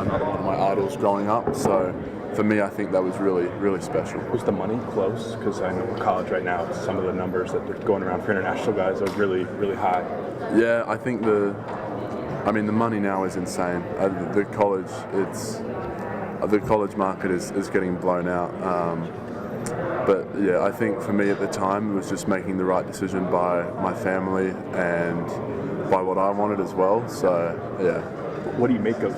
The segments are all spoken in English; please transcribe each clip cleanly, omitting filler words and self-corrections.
another one of my idols growing up. So for me, I think that was really, really special. Was the money close? Because I know college right now, some of the numbers that are going around for international guys are really, really high. Yeah, I think the money now is insane. The college market is getting blown out. But yeah, I think for me at the time, it was just making the right decision by my family and by what I wanted as well. So yeah. What do you make of?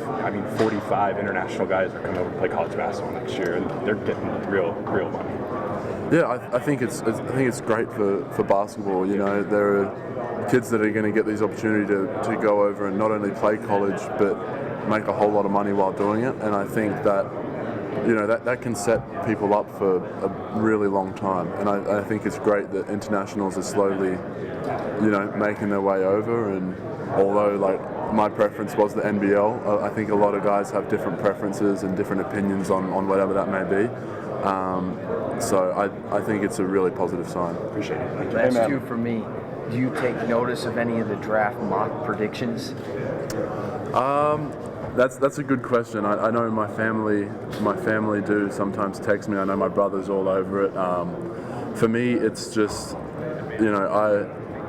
45 international guys are coming over to play college basketball next year, and they're getting real money. Yeah, I think it's great for basketball. You know, there are kids that are going to get these opportunity to go over and not only play college but make a whole lot of money while doing it. And I think that, you know, that can set people up for a really long time. And I think it's great that internationals are slowly, you know, making their way over. And although my preference was the NBL, I think a lot of guys have different preferences and different opinions on whatever that may be. So I think it's a really positive sign. Appreciate it. Last two for me. Do you take notice of any of the draft mock predictions? That's a good question. I know my family do sometimes text me. I know my brother's all over it. For me, it's just, you know,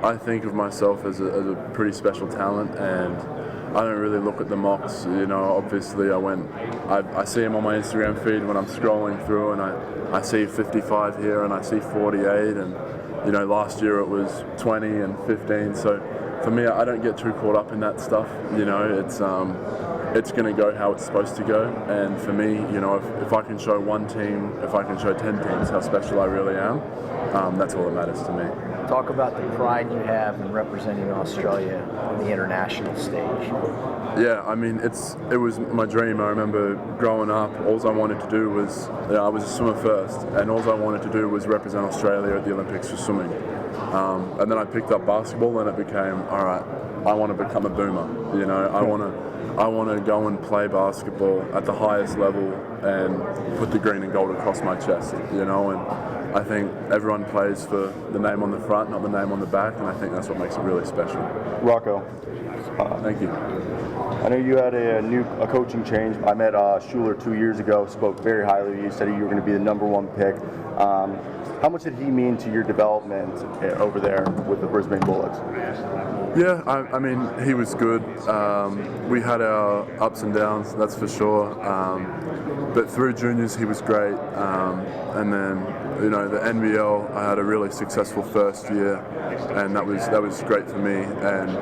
I think of myself as a pretty special talent, and I don't really look at the mocks. You know, obviously I see them on my Instagram feed when I'm scrolling through, and I see 55 here and I see 48, and you know, last year it was 20 and 15. So for me, I don't get too caught up in that stuff. You know, it's going to go how it's supposed to go. And for me, you know, if I can show one team, if I can show 10 teams how special I really am, that's all that matters to me. Talk about the pride you have in representing Australia on the international stage. Yeah, I mean, it was my dream. I remember growing up, all I wanted to do was, I was a swimmer first, and all I wanted to do was represent Australia at the Olympics for swimming. And then I picked up basketball, and it became, all right, I want to become a boomer. You know, I want to go and play basketball at the highest level and put the green and gold across my chest. You know, and I think everyone plays for the name on the front, not the name on the back, and I think that's what makes it really special. Rocco, thank you. I know you had a coaching change. I met Schuler 2 years ago, spoke very highly of you, said you were going to be the #1 pick. How much did he mean to your development over there with the Brisbane Bullets? Yeah, I mean, he was good. We had our ups and downs, that's for sure. But through juniors, he was great. And then, you know, the NBL, I had a really successful first year, and that was great for me. And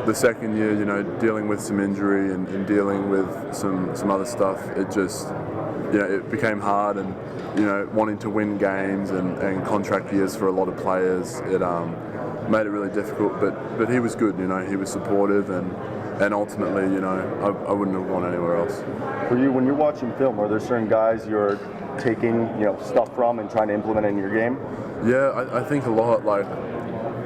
the second year, you know, dealing with some injury and dealing with some other stuff, it just, you know, it became hard. And, you know, wanting to win games and contract years for a lot of players, it made it really difficult. But he was good, you know, he was supportive, and ultimately, you know, I wouldn't have gone anywhere else. For you, when you're watching film, are there certain guys you're taking, you know, stuff from and trying to implement in your game? Yeah, I think a lot. Like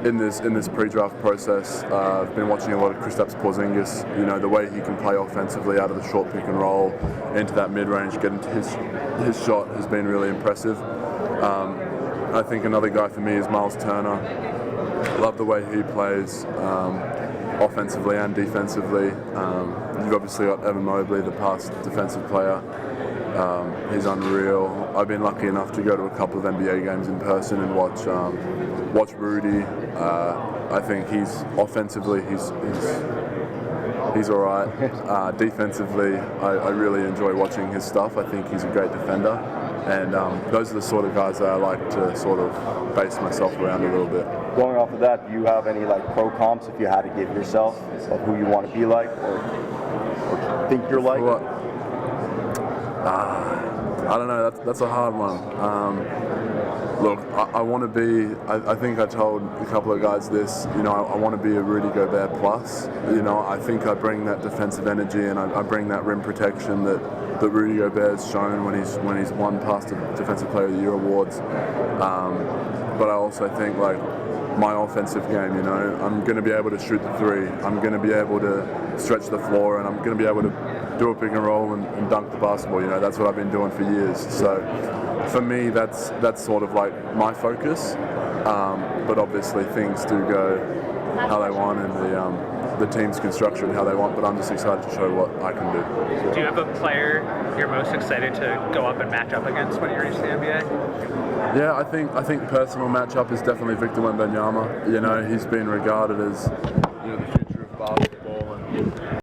in this pre-draft process, I've been watching a lot of Kristaps Porzingis. You know, the way he can play offensively out of the short pick and roll into that mid-range, get into his shot has been really impressive. I think another guy for me is Miles Turner. Love the way he plays offensively and defensively. You've obviously got Evan Mobley, the past defensive player. He's unreal. I've been lucky enough to go to a couple of NBA games in person and watch Rudy. I think he's offensively he's all right. Defensively, I really enjoy watching his stuff. I think he's a great defender, and those are the sort of guys that I like to sort of base myself around a little bit. Going off of that, do you have any pro comps if you had to give yourself of who you want to be like or think you're like? I don't know. That's a hard one. Look, I want to be. I think I told a couple of guys this. You know, I want to be a Rudy Gobert plus. You know, I think I bring that defensive energy and I bring that rim protection that Rudy Gobert's shown when he's won past the Defensive Player of the Year awards. But I also think my offensive game. You know, I'm going to be able to shoot the three. I'm going to be able to stretch the floor, and I'm going to be able to do a pick and roll and dunk the basketball. You know, that's what I've been doing for years. So for me, that's sort of my focus. But obviously things do go how they want, and the teams can structure it how they want, but I'm just excited to show what I can do. Do you have a player you're most excited to go up and match up against when you reach the NBA? Yeah, I think personal matchup is definitely Victor Wembanyama. You know, he's been regarded as the future of basketball. And